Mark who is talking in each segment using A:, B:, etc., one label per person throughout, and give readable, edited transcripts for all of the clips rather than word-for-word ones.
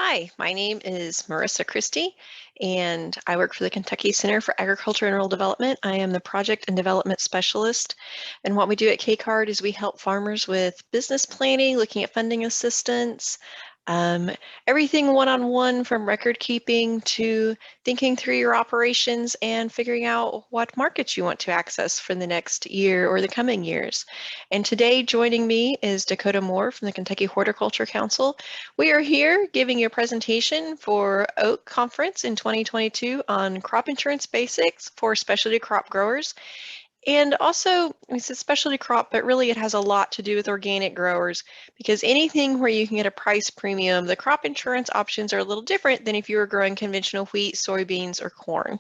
A: Hi, my name is Myrisa Christie, and I work for the Kentucky Center for Agriculture and Rural Development. I am the Project and Development Specialist. And what we do at KCARD is we help farmers with business planning, looking at funding assistance, um, everything one-on-one from record keeping to thinking through your operations and figuring out what markets you want to access for the next year or the coming years. And today joining me is Dakota Moore from the Kentucky Horticulture Council. We are here giving you a presentation for Oak Conference in 2022 on crop insurance basics for specialty crop growers. And also, it's a specialty crop, but really it has a lot to do with organic growers because anything where you can get a price premium, the crop insurance options are a little different than if you were growing conventional wheat, soybeans, or corn.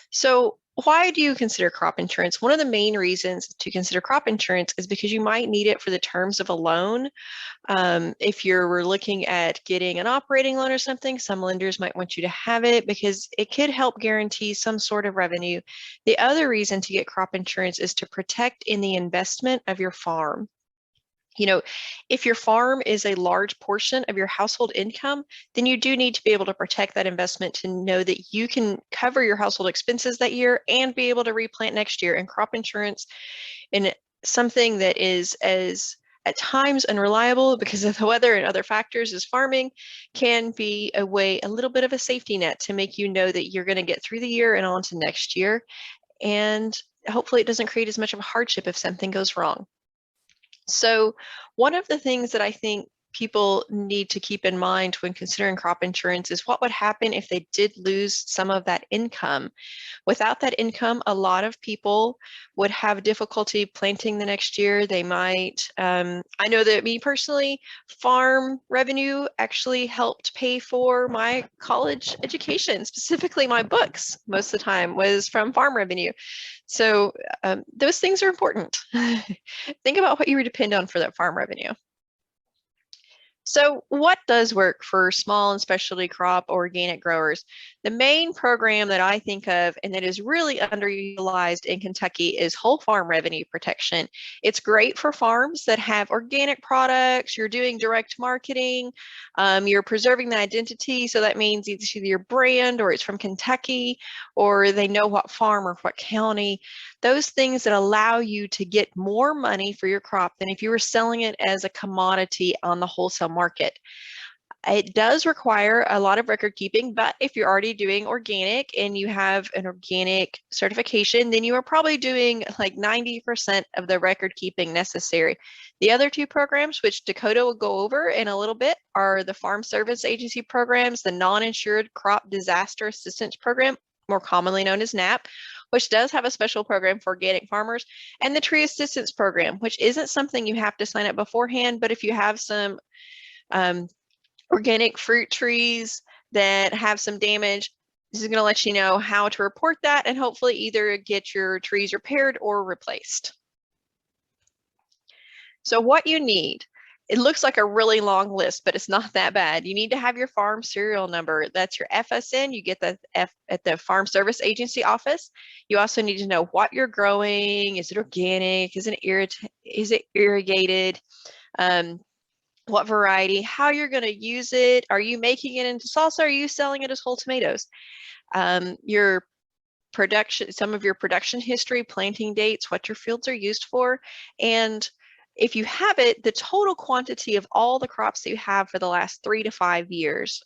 A: So why do you consider crop insurance? One of the main reasons to consider crop insurance is because you might need it for the terms of a loan. If you're looking at getting an operating loan or something, some lenders might want you to have it because it could help guarantee some sort of revenue. The other reason to get crop insurance is to protect in the investment of your farm. If your farm is a large portion of your household income, then you do need to be able to protect that investment to know that you can cover your household expenses that year and be able to replant next year. And crop insurance, and something that is as at times unreliable because of the weather and other factors as farming, can be a little bit of a safety net to make you know that you're going to get through the year and on to next year. And hopefully it doesn't create as much of a hardship if something goes wrong. So one of the things that I think people need to keep in mind when considering crop insurance is what would happen if they did lose some of that income. Without that income, a lot of people would have difficulty planting the next year. They might, I know that me personally, farm revenue actually helped pay for my college education, specifically my books most of the time was from farm revenue. So those things are important. Think about what you would depend on for that farm revenue. So what does work for small and specialty crop organic growers? The main program that I think of and that is really underutilized in Kentucky is whole farm revenue protection. It's great for farms that have organic products, you're doing direct marketing, you're preserving the identity. So that means it's either your brand or it's from Kentucky or they know what farm or what county. Those things that allow you to get more money for your crop than if you were selling it as a commodity on the wholesale market. It does require a lot of record keeping, but if you're already doing organic and you have an organic certification, then you are probably doing like 90% of the record keeping necessary. The other two programs, which Dakota will go over in a little bit, are the Farm Service Agency programs, the Non-Insured Crop Disaster Assistance Program, more commonly known as NAPA, which does have a special program for organic farmers, and the Tree Assistance Program, which isn't something you have to sign up beforehand, but if you have some organic fruit trees that have some damage, this is going to let you know how to report that and hopefully either get your trees repaired or replaced. So what you need, it looks like a really long list, but it's not that bad. You need to have your farm serial number. That's your FSN. You get that at the Farm Service Agency office. You also need to know what you're growing. Is it organic? Is it irrigated? What variety? How you're going to use it? Are you making it into salsa? Are you selling it as whole tomatoes? Your production, some of your production history, planting dates, what your fields are used for, and if you have it, the total quantity of all the crops that you have for the last 3 to 5 years.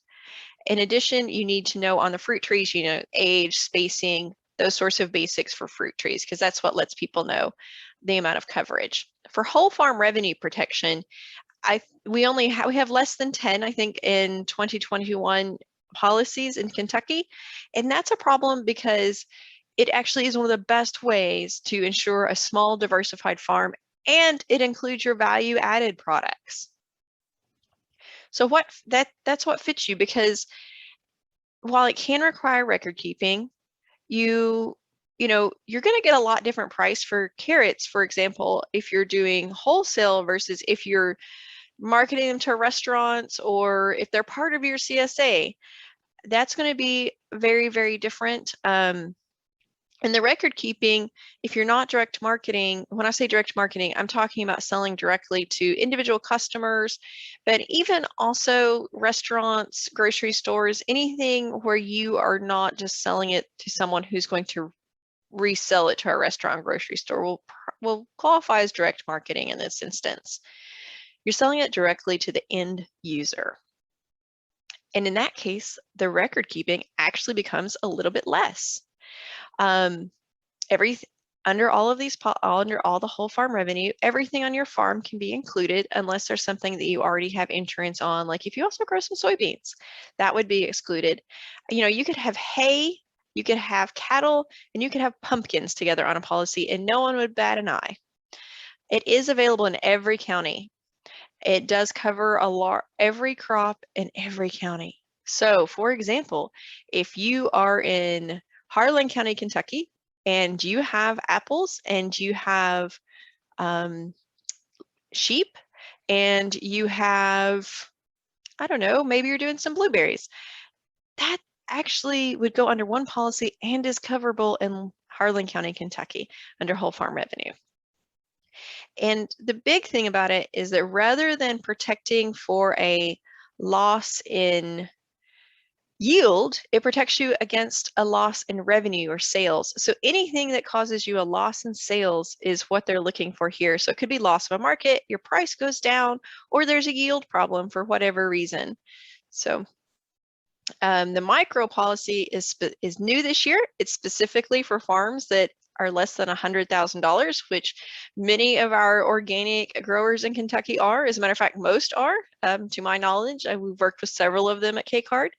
A: In addition, you need to know on the fruit trees, age, spacing, those sorts of basics for fruit trees, because that's what lets people know the amount of coverage. For whole farm revenue protection, we have less than 10, I think, in 2021 policies in Kentucky, and that's a problem because it actually is one of the best ways to ensure a small diversified farm, and it includes your value added products. So that's what fits you, because while it can require record keeping, you're going to get a lot different price for carrots, for example, if you're doing wholesale versus if you're marketing them to restaurants or if they're part of your CSA. That's going to be very, very different. And the record keeping, if you're not direct marketing, when I say direct marketing, I'm talking about selling directly to individual customers, but even also restaurants, grocery stores, anything where you are not just selling it to someone who's going to resell it to a restaurant, grocery store will qualify as direct marketing in this instance. You're selling it directly to the end user. And in that case, the record keeping actually becomes a little bit less. Under all the whole farm revenue, everything on your farm can be included unless there's something that you already have insurance on. Like if you also grow some soybeans, that would be excluded. You know, you could have hay, you could have cattle, and you could have pumpkins together on a policy, and no one would bat an eye. It is available in every county. It does cover every crop in every county. So, for example, if you are in Harlan County, Kentucky, and you have apples and you have sheep and you have, I don't know, maybe you're doing some blueberries, that actually would go under one policy and is coverable in Harlan County, Kentucky under whole farm revenue. And the big thing about it is that rather than protecting for a loss in yield, it protects you against a loss in revenue or sales. So anything that causes you a loss in sales is what they're looking for here. So it could be loss of a market, your price goes down, or there's a yield problem for whatever reason. So the micro policy is new this year. It's specifically for farms that are less than $100,000, which many of our organic growers in Kentucky are. As a matter of fact, most are, to my knowledge. We've worked with several of them at KCARD.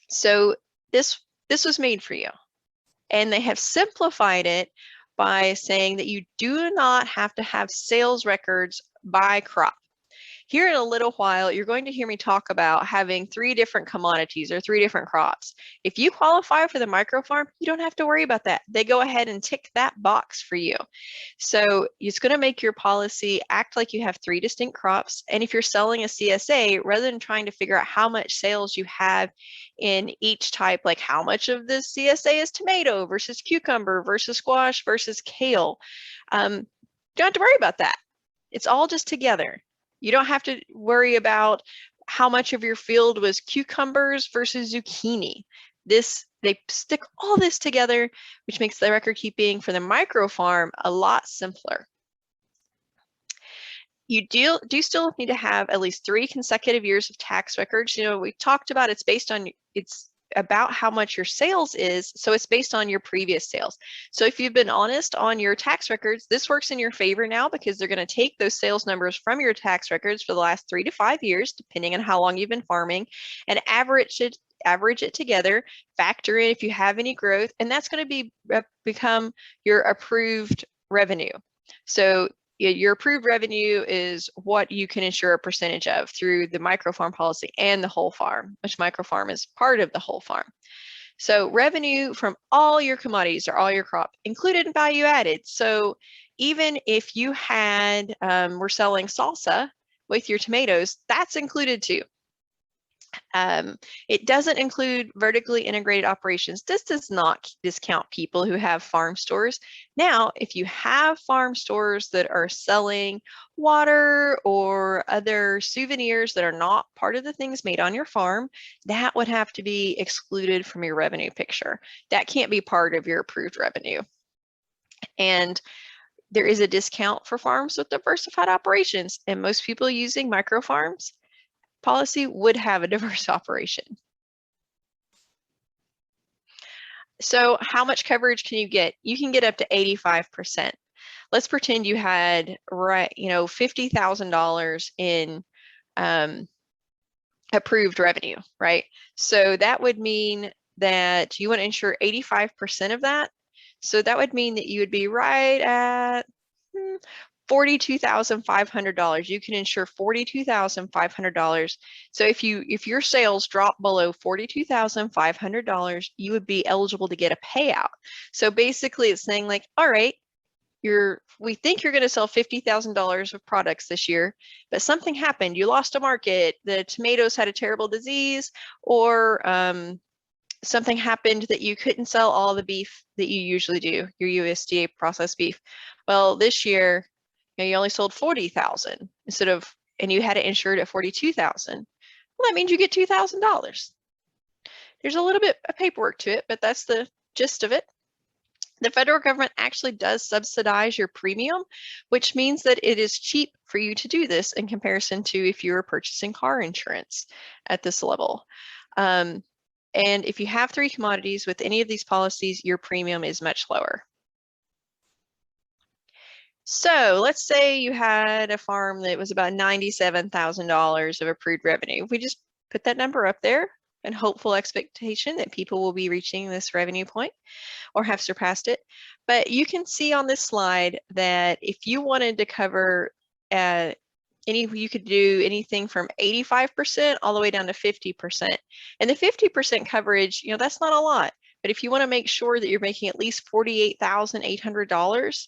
A: So this was made for you. And they have simplified it by saying that you do not have to have sales records by crop. Here in a little while, you're going to hear me talk about having 3 different commodities or 3 different crops. If you qualify for the micro farm, you don't have to worry about that. They go ahead and tick that box for you. So it's going to make your policy act like you have 3 distinct crops. And if you're selling a CSA, rather than trying to figure out how much sales you have in each type, like how much of this CSA is tomato versus cucumber versus squash versus kale, you don't have to worry about that. It's all just together. You don't have to worry about how much of your field was cucumbers versus zucchini. They stick all this together, which makes the record keeping for the micro farm a lot simpler. You do still need to have at least 3 consecutive years of tax records. You know, we talked about it's about how much your sales is, so it's based on your previous sales. So if you've been honest on your tax records, this works in your favor now because they're going to take those sales numbers from your tax records for the last 3 to 5 years, depending on how long you've been farming, and average it together, factor in if you have any growth, and that's going to become your approved revenue. So your approved revenue is what you can insure a percentage of through the microfarm policy and the whole farm, which microfarm is part of the whole farm. So revenue from all your commodities or all your crop included in value added. So even if you were selling salsa with your tomatoes, that's included too. It doesn't include vertically integrated operations. This does not discount people who have farm stores. Now, if you have farm stores that are selling water or other souvenirs that are not part of the things made on your farm, that would have to be excluded from your revenue picture. That can't be part of your approved revenue. And there is a discount for farms with diversified operations, and most people using micro farms policy would have a diverse operation. So how much coverage can you get? You can get up to 85%. Let's pretend you had $50,000 in approved revenue, right? So that would mean that you want to insure 85% of that. So that would mean that you would be right at $42,500. You can insure $42,500. So if your sales drop below $42,500, you would be eligible to get a payout. So basically it's saying like, all right, we think you're going to sell $50,000 of products this year, but something happened. You lost a market, the tomatoes had a terrible disease, or something happened that you couldn't sell all the beef that you usually do, your USDA processed beef. Well, this year, you only sold 40,000 instead of, and you had it insured at 42,000. Well, that means you get $2,000. There's a little bit of paperwork to it, but that's the gist of it. The federal government actually does subsidize your premium, which means that it is cheap for you to do this in comparison to if you were purchasing car insurance at this level. And if you have 3 commodities with any of these policies, your premium is much lower. So let's say you had a farm that was about $97,000 of approved revenue. We just put that number up there and hopeful expectation that people will be reaching this revenue point or have surpassed it. But you can see on this slide that if you wanted to cover you could do anything from 85% all the way down to 50%. And the 50% coverage, that's not a lot. But if you want to make sure that you're making at least $48,800,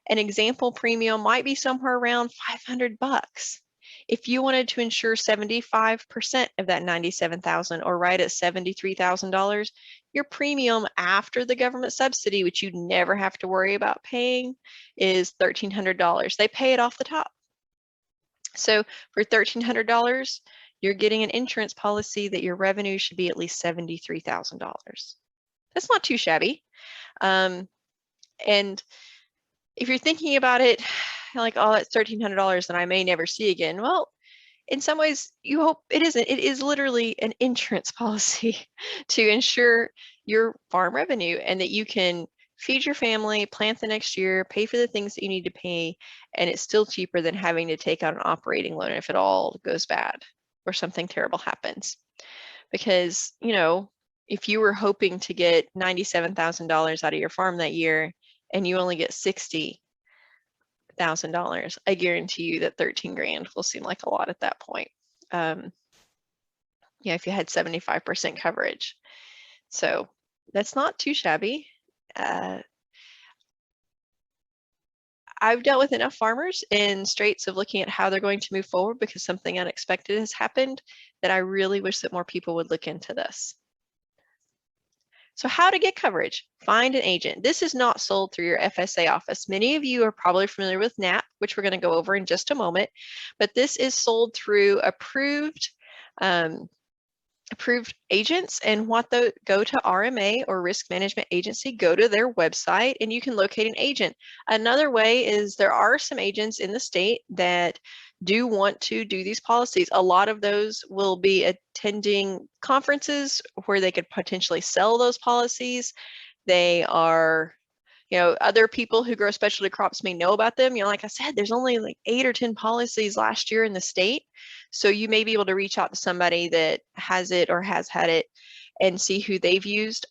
A: an example premium might be somewhere around $500. If you wanted to insure 75% of that $97,000 or right at $73,000, your premium after the government subsidy, which you never have to worry about paying, is $1,300. They pay it off the top. So for $1,300, you're getting an insurance policy that your revenue should be at least $73,000. That's not too shabby. And if you're thinking about it, like, oh, that's $1,300 that I may never see again. Well, in some ways, you hope it isn't. It is literally an insurance policy to ensure your farm revenue and that you can feed your family, plant the next year, pay for the things that you need to pay, and it's still cheaper than having to take out an operating loan if it all goes bad or something terrible happens. Because, if you were hoping to get $97,000 out of your farm that year and you only get $60,000, I guarantee you that 13 grand will seem like a lot at that point. If you had 75% coverage. So that's not too shabby. I've dealt with enough farmers in straits of looking at how they're going to move forward because something unexpected has happened that I really wish that more people would look into this. So how to get coverage? Find an agent. This is not sold through your FSA office. Many of you are probably familiar with NAPA, which we're going to go over in just a moment, but this is sold through approved agents, and go to RMA or Risk Management Agency, go to their website and you can locate an agent. Another way is there are some agents in the state that do want to do these policies. A lot of those will be attending conferences where they could potentially sell those policies. They are, other people who grow specialty crops may know about them. Like I said, there's only like 8 or 10 policies last year in the state. So you may be able to reach out to somebody that has it or has had it and see who they've used.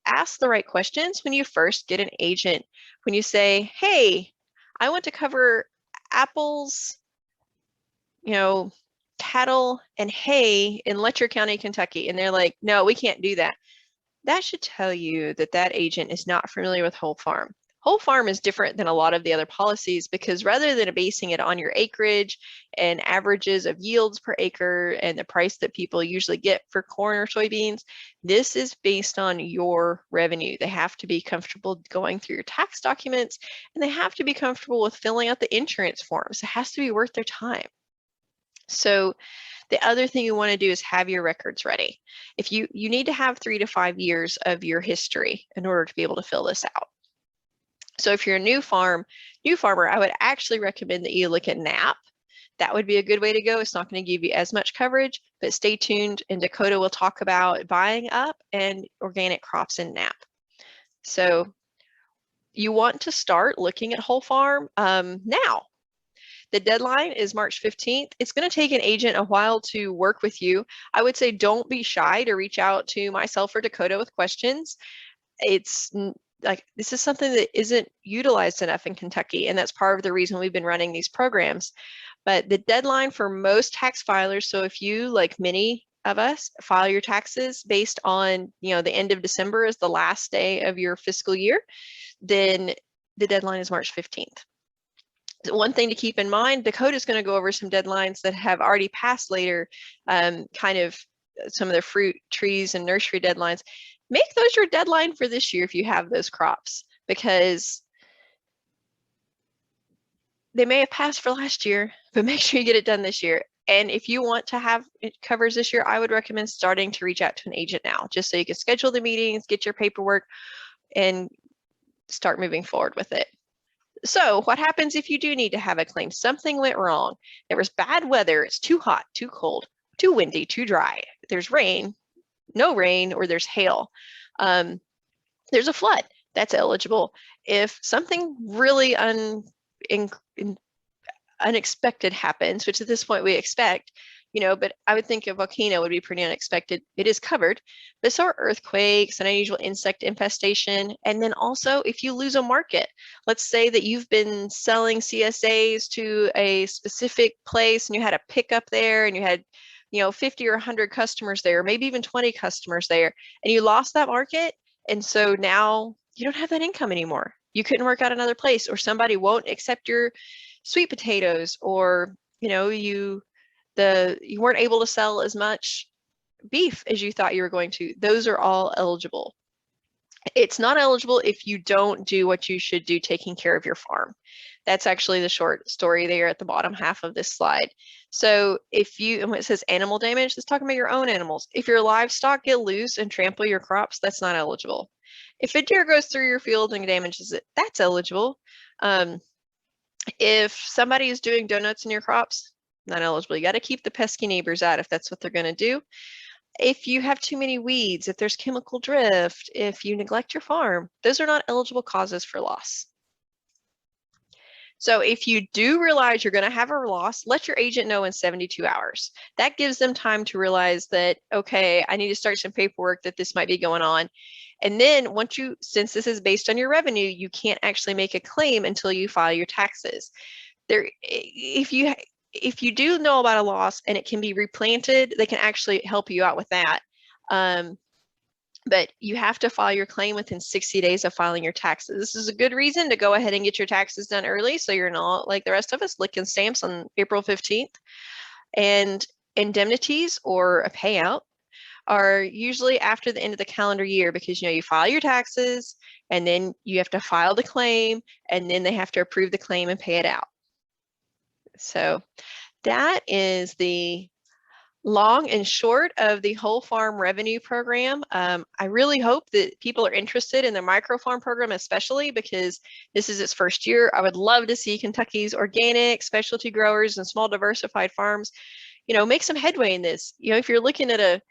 A: Ask the right questions when you first get an agent. When you say, hey, I want to cover apples, cattle and hay in Letcher County, Kentucky. And they're like, no, we can't do that. That should tell you that that agent is not familiar with whole farm. Whole farm is different than a lot of the other policies because rather than basing it on your acreage and averages of yields per acre and the price that people usually get for corn or soybeans, this is based on your revenue. They have to be comfortable going through your tax documents and they have to be comfortable with filling out the insurance forms. It has to be worth their time. So the other thing you want to do is have your records ready. If you need to have 3 to 5 years of your history in order to be able to fill this out. So if you're a new farmer, I would actually recommend that you look at NAPA. That would be a good way to go. It's not going to give you as much coverage, but stay tuned and Dakota will talk about buying up and organic crops in NAPA. So you want to start looking at whole farm now. The deadline is March 15th. It's going to take an agent a while to work with you. I would say don't be shy to reach out to myself or Dakota with questions. It's like this is something that isn't utilized enough in Kentucky, and that's part of the reason we've been running these programs. But the deadline for most tax filers, so if you, like many of us, file your taxes based on, the end of December is the last day of your fiscal year, then the deadline is March 15th. One thing to keep in mind, Dakota is going to go over some deadlines that have already passed later, kind of some of the fruit, trees, and nursery deadlines. make those your deadline for this year if you have those crops, because they may have passed for last year, but make sure you get it done this year. And if you want to have it covers this year, I would recommend starting to reach out to an agent now, just so you can schedule the meetings, get your paperwork, and start moving forward with it. So what happens if you do need to have a claim? Something went wrong. There was bad weather. It's too hot, too cold, too windy, too dry. There's rain, no rain, or there's hail. There's a flood. That's eligible. If something really unexpected happens, which at this point we expect, but I would think a volcano would be pretty unexpected. It is covered, but so are earthquakes and unusual insect infestation. And then also if you lose a market, let's say that you've been selling CSAs to a specific place and you had a pickup there and you had 50 or 100 customers there, maybe even 20 customers there, and you lost that market. And so now you don't have that income anymore. You couldn't work out another place, or somebody won't accept your sweet potatoes, or you weren't able to sell as much beef as you thought you were going to. Those are all eligible. It's not eligible if you don't do what you should do taking care of your farm. That's actually the short story there at the bottom half of this slide. So and when it says animal damage, it's talking about your own animals. If your livestock get loose and trample your crops, that's not eligible. If a deer goes through your field and damages it, that's eligible. If somebody is doing donuts in your crops, not eligible. You got to keep the pesky neighbors out if that's what they're going to do. If you have too many weeds, if there's chemical drift, if you neglect your farm, those are not eligible causes for loss. So if you do realize you're going to have a loss, let your agent know in 72 hours. That gives them time to realize that, okay, I need to start some paperwork that this might be going on. And then since this is based on your revenue, you can't actually make a claim until you file your taxes. If you do know about a loss and it can be replanted, they can actually help you out with that. But you have to file your claim within 60 days of filing your taxes. This is a good reason to go ahead and get your taxes done early, so you're not like the rest of us licking stamps on April 15th. And indemnities or a payout are usually after the end of the calendar year, because you file your taxes and then you have to file the claim and then they have to approve the claim and pay it out. So that is the long and short of the whole farm revenue program. I really hope that people are interested in the micro farm program, especially because this is its first year. I would love to see Kentucky's organic specialty growers and small diversified farms, make some headway in this. If you're looking at a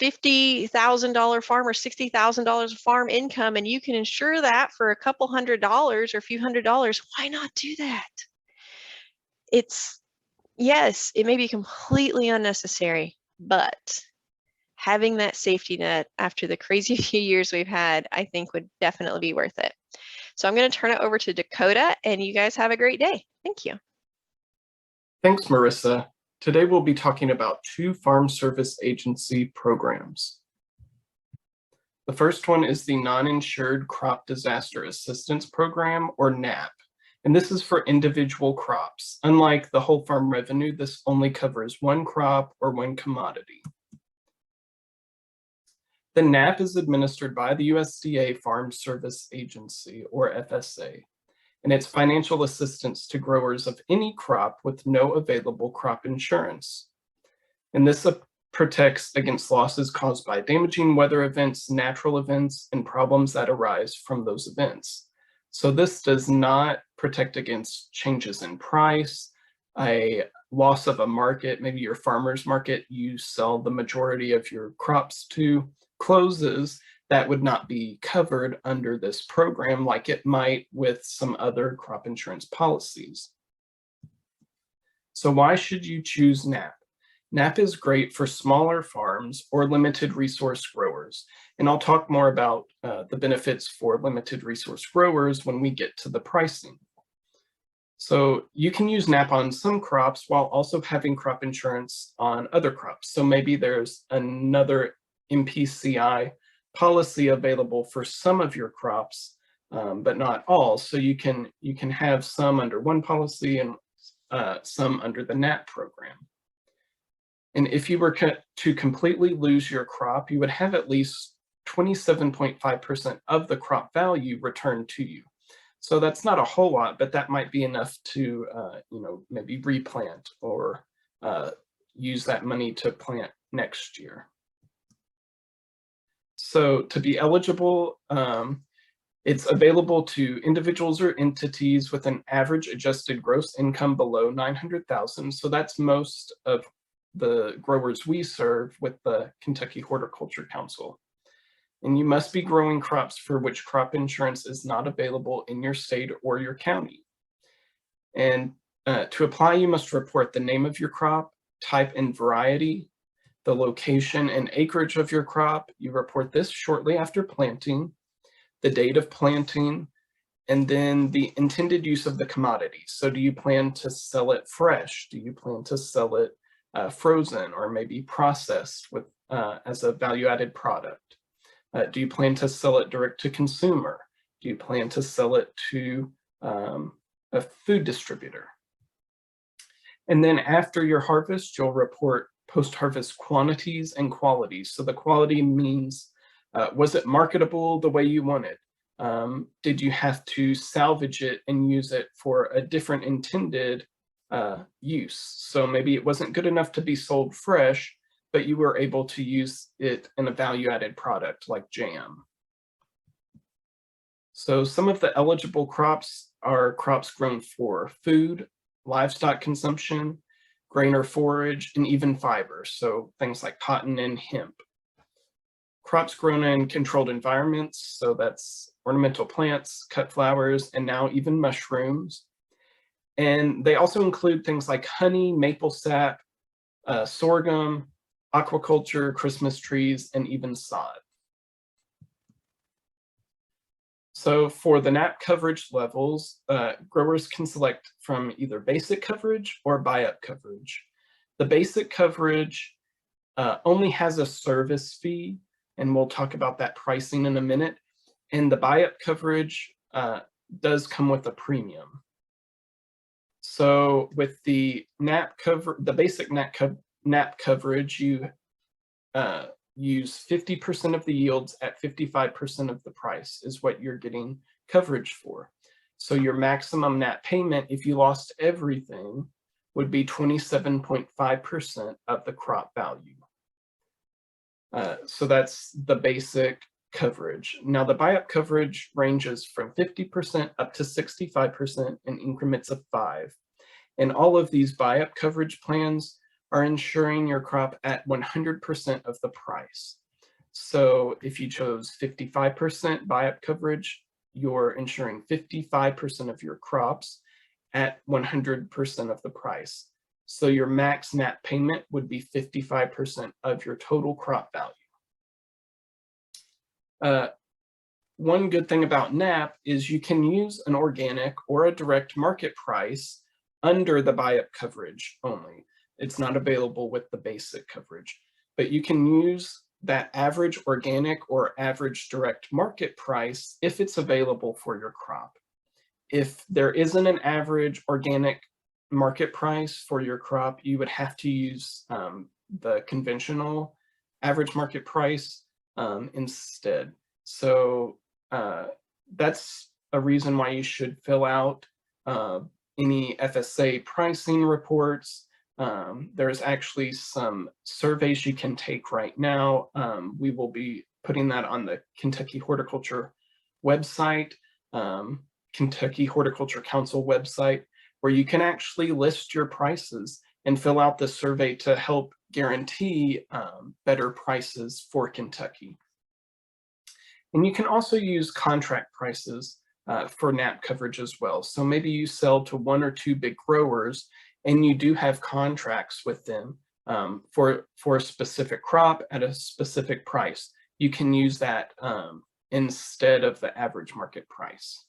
A: $50,000 farm or $60,000 farm income and you can insure that for a couple $100 or a few $100s, why not do that? Yes, it may be completely unnecessary, but having that safety net after the crazy few years we've had, I think would definitely be worth it. So I'm going to turn it over to Dakota, and you guys have a great day. Thank you.
B: Thanks, Myrisa. Today we'll be talking about 2 Farm Service Agency programs. The first one is the Non-Insured Crop Disaster Assistance Program, or NAP. And this is for individual crops. Unlike the whole farm revenue, this only covers one crop or one commodity. The NAP is administered by the USDA Farm Service Agency, or FSA, and it's financial assistance to growers of any crop with no available crop insurance. And this protects against losses caused by damaging weather events, natural events, and problems that arise from those events. So this does not protect against changes in price, a loss of a market, maybe your farmer's market you sell the majority of your crops to, closes. That would not be covered under this program like it might with some other crop insurance policies. So why should you choose NAP? NAP is great for smaller farms or limited resource growers. And I'll talk more about the benefits for limited resource growers when we get to the pricing. So you can use NAP on some crops while also having crop insurance on other crops. So maybe there's another MPCI policy available for some of your crops, but not all. So you can have some under one policy and some under the NAP program. And if you were to completely lose your crop, you would have at least 27.5% of the crop value returned to you. So that's not a whole lot, but that might be enough to, maybe replant or use that money to plant next year. So to be eligible, it's available to individuals or entities with an average adjusted gross income below 900,000. So that's most of the growers we serve with the Kentucky Horticulture Council. And you must be growing crops for which crop insurance is not available in your state or your county. And to apply, you must report the name of your crop, type and variety, the location and acreage of your crop. You report this shortly after planting, the date of planting, and then the intended use of the commodity. So do you plan to sell it fresh? Do you plan to sell it frozen or maybe processed with as a value-added product? Do you plan to sell it direct to consumer? Do you plan to sell it to a food distributor? And then after your harvest, you'll report post-harvest quantities and qualities. So the quality means, was it marketable the way you wanted? Did you have to salvage it and use it for a different intended use? So maybe it wasn't good enough to be sold fresh, but you were able to use it in a value-added product like jam. So some of the eligible crops are crops grown for food, livestock consumption, grain or forage, and even fiber. So things like cotton and hemp. Crops grown in controlled environments, so that's ornamental plants, cut flowers, and now even mushrooms. And they also include things like honey, maple sap, sorghum, aquaculture, Christmas trees, and even sod. So for the NAP coverage levels, growers can select from either basic coverage or buy-up coverage. The basic coverage only has a service fee, and we'll talk about that pricing in a minute. And the buy-up coverage does come with a premium. So with the NAP cover, the basic NAP coverage, you use 50% of the yields at 55% of the price is what you're getting coverage for. So your maximum NAP payment, if you lost everything, would be 27.5% of the crop value. So that's the basic coverage. Now the buy-up coverage ranges from 50% up to 65% in increments of 5. And all of these buy-up coverage plans are insuring your crop at 100% of the price. So if you chose 55% buy-up coverage, you're insuring 55% of your crops at 100% of the price. So your max NAP payment would be 55% of your total crop value. One good thing about NAP is you can use an organic or a direct market price under the buy-up coverage only. It's not available with the basic coverage, but you can use that average organic or average direct market price if it's available for your crop. If there isn't an average organic market price for your crop, you would have to use the conventional average market price instead. So that's a reason why you should fill out any FSA pricing reports. There's actually some surveys you can take right now. We will be putting that on the Kentucky Horticulture website, Kentucky Horticulture Council website, where you can actually list your prices and fill out the survey to help guarantee better prices for Kentucky. And you can also use contract prices for NAP coverage as well. So maybe you sell to 1 or 2 big growers and you do have contracts with them for a specific crop at a specific price. You can use that instead of the average market price.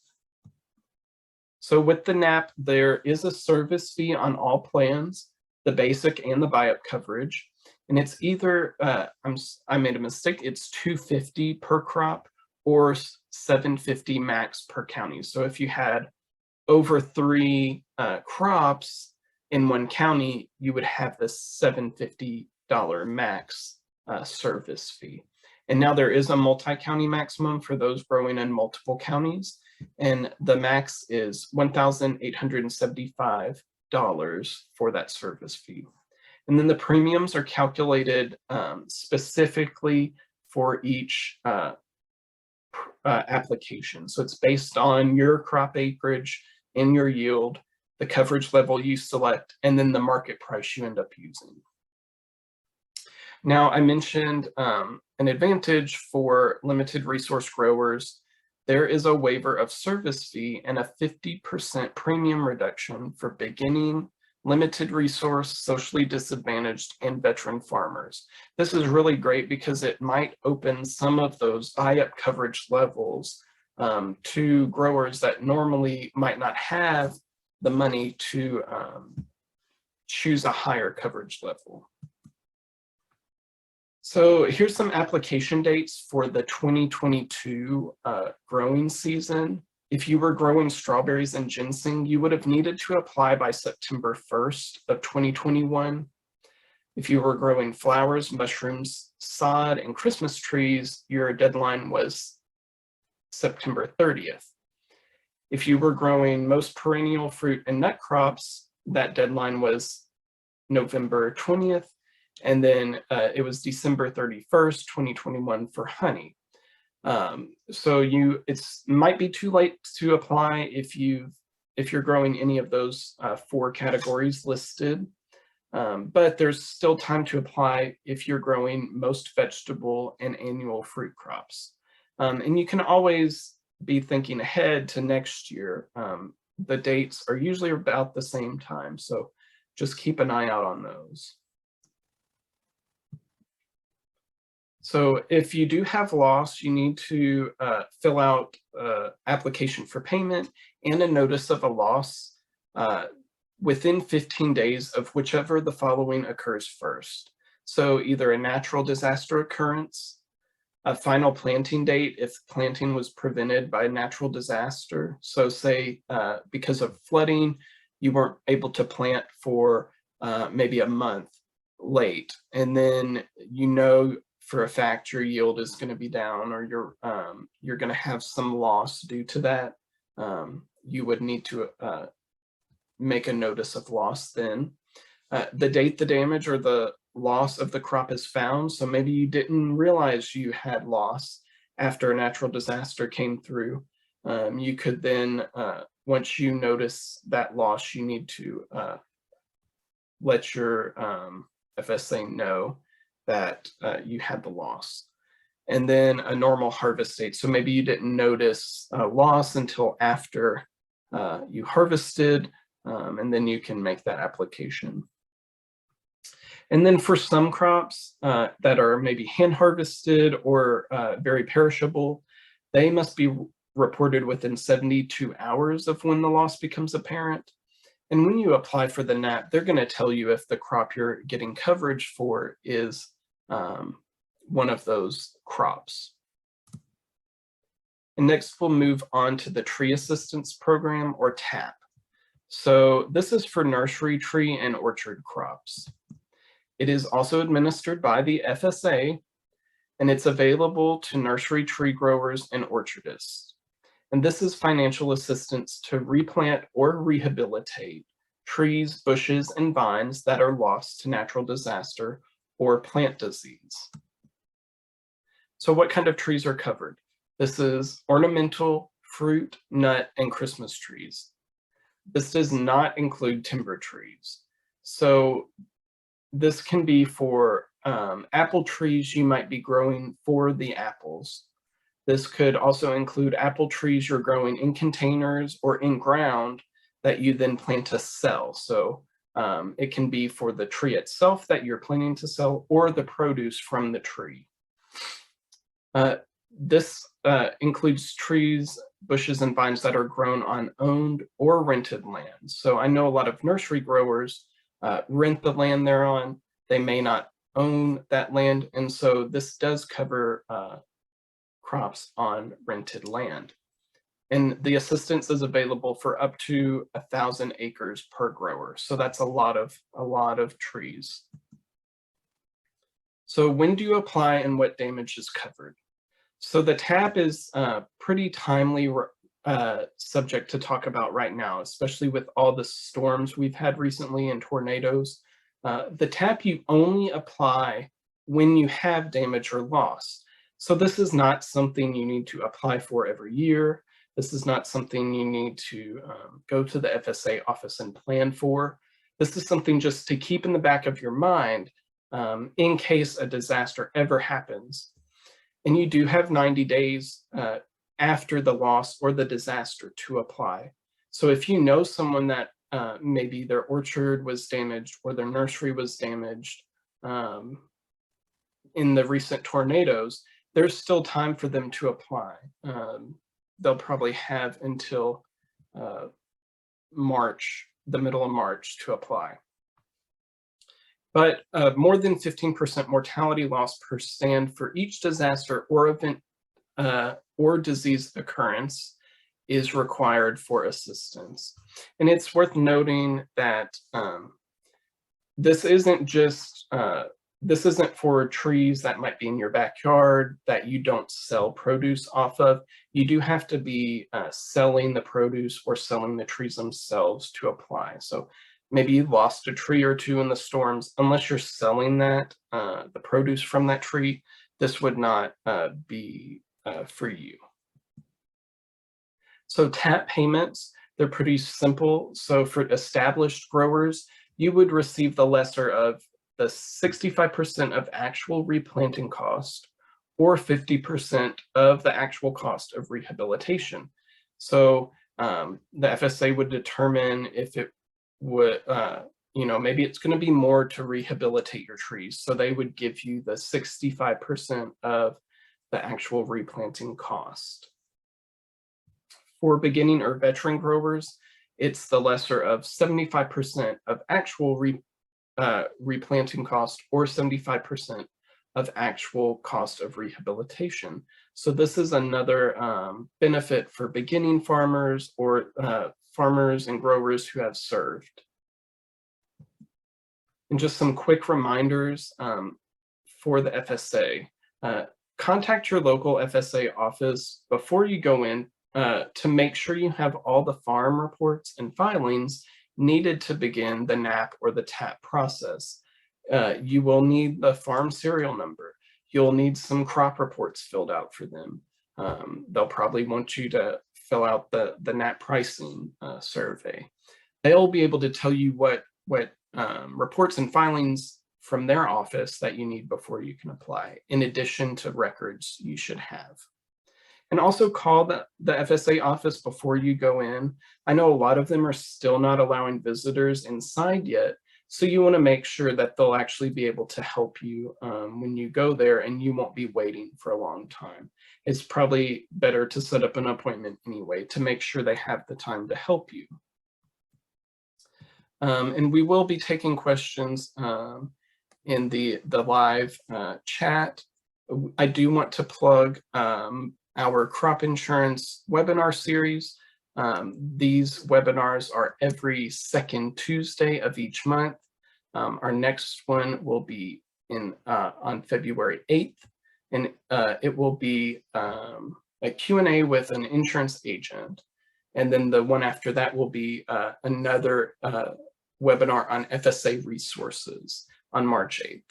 B: So with the NAP, there is a service fee on all plans, the basic and the buy-up coverage. And it's either, I made a mistake, it's $250 per crop or $750 max per county. So if you had over 3 crops in one county, you would have this $750 max service fee. And now there is a multi-county maximum for those growing in multiple counties, and the max is $1,875 for that service fee. And then the premiums are calculated specifically for each application. So it's based on your crop acreage and your yield, the coverage level you select, and then the market price you end up using. Now, I mentioned an advantage for limited resource growers. There is a waiver of service fee and a 50% premium reduction for beginning, limited resource, socially disadvantaged, and veteran farmers. This is really great because it might open some of those buy-up coverage levels to growers that normally might not have the money to choose a higher coverage level. So here's some application dates for the 2022 growing season. If you were growing strawberries and ginseng, you would have needed to apply by September 1st of 2021. If you were growing flowers, mushrooms, sod, and Christmas trees, your deadline was September 30th. If you were growing most perennial fruit and nut crops, that deadline was November 20th. And then it was December 31st, 2021 for honey. So it might be too late to apply if you're growing any of those 4 categories listed, but there's still time to apply if you're growing most vegetable and annual fruit crops. And you can always be thinking ahead to next year. The dates are usually about the same time, so just keep an eye out on those. So if you do have loss, you need to fill out application for payment and a notice of a loss within 15 days of whichever the following occurs first. So either a natural disaster occurrence, a final planting date if planting was prevented by a natural disaster. So say because of flooding, you weren't able to plant for maybe a month late, and then for a fact your yield is going to be down, or you're going to have some loss due to that. You would need to make a notice of loss then. The date the damage or the loss of the crop is found. So maybe you didn't realize you had loss after a natural disaster came through. You could then, once you notice that loss, you need to let your FSA know that you had the loss. And then a normal harvest date. So maybe you didn't notice loss until after you harvested, and then you can make that application. And then for some crops that are maybe hand harvested or very perishable, they must be reported within 72 hours of when the loss becomes apparent. And when you apply for the NAP, they're going to tell you if the crop you're getting coverage for is one of those crops. And next we'll move on to the Tree Assistance Program, or TAP. So this is for nursery, tree, and orchard crops. It is also administered by the FSA, and it's available to nursery tree growers and orchardists. And this is financial assistance to replant or rehabilitate trees, bushes, and vines that are lost to natural disaster or plant disease. So what kind of trees are covered? This is ornamental, fruit, nut, and Christmas trees. This does not include timber trees. So this can be for apple trees you might be growing for the apples. This could also include apple trees you're growing in containers or in ground that you then plan to sell. So it can be for the tree itself that you're planning to sell, or the produce from the tree. This includes trees, bushes, and vines that are grown on owned or rented land. So I know a lot of nursery growers rent the land they're on. They may not own that land, and so this does cover crops on rented land. And the assistance is available for up to 1,000 acres per grower. So that's a lot of trees. So when do you apply and what damage is covered? So the TAP is pretty timely subject to talk about right now, especially with all the storms we've had recently and tornadoes. The TAP you only apply when you have damage or loss. So this is not something you need to apply for every year. This is not something you need to go to the FSA office and plan for. This is something just to keep in the back of your mind in case a disaster ever happens. And you do have 90 days after the loss or the disaster to apply. So if you know someone that maybe their orchard was damaged or their nursery was damaged in the recent tornadoes, there's still time for them to apply. They'll probably have until March, the middle of March, to apply. But more than 15% mortality loss per stand for each disaster or event or disease occurrence is required for assistance. And it's worth noting that this isn't for trees that might be in your backyard that you don't sell produce off of. You do have to be selling the produce or selling the trees themselves to apply. So maybe you lost a tree or two in the storms. Unless you're selling that, the produce from that tree, this would not be for you. So TAP payments, they're pretty simple. So for established growers, you would receive the lesser of the 65% of actual replanting cost or 50% of the actual cost of rehabilitation. So the FSA would determine if it would, maybe it's going to be more to rehabilitate your trees. So they would give you the 65% of the actual replanting cost. For beginning or veteran growers, it's the lesser of 75% of actual replanting cost or 75% of actual cost of rehabilitation. So this is another benefit for beginning farmers or farmers and growers who have served. And just some quick reminders for the FSA. Contact your local FSA office before you go in to make sure you have all the farm reports and filings needed to begin the NAP or the TAP process. You will need the farm serial number. You'll need some crop reports filled out for them. They'll probably want you to fill out the NAP pricing survey. They'll be able to tell you what reports and filings from their office that you need before you can apply, in addition to records you should have. And also call the FSA office before you go in. I know a lot of them are still not allowing visitors inside yet, so you want to make sure that they'll actually be able to help you when you go there and you won't be waiting for a long time. It's probably better to set up an appointment anyway to make sure they have the time to help you. And we will be taking questions in the live chat. I do want to plug our crop insurance webinar series. These webinars are every second Tuesday of each month. Our next one will be on February 8th, and it will be a Q&A with an insurance agent. And then the one after that will be another webinar on FSA resources on March 8th.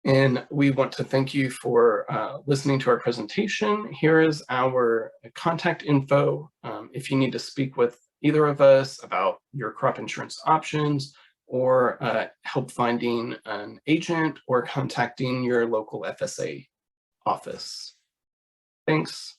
B: And we want to thank you for listening to our presentation. Here is our contact info. If you need to speak with either of us about your crop insurance options or help finding an agent or contacting your local FSA office. Thanks.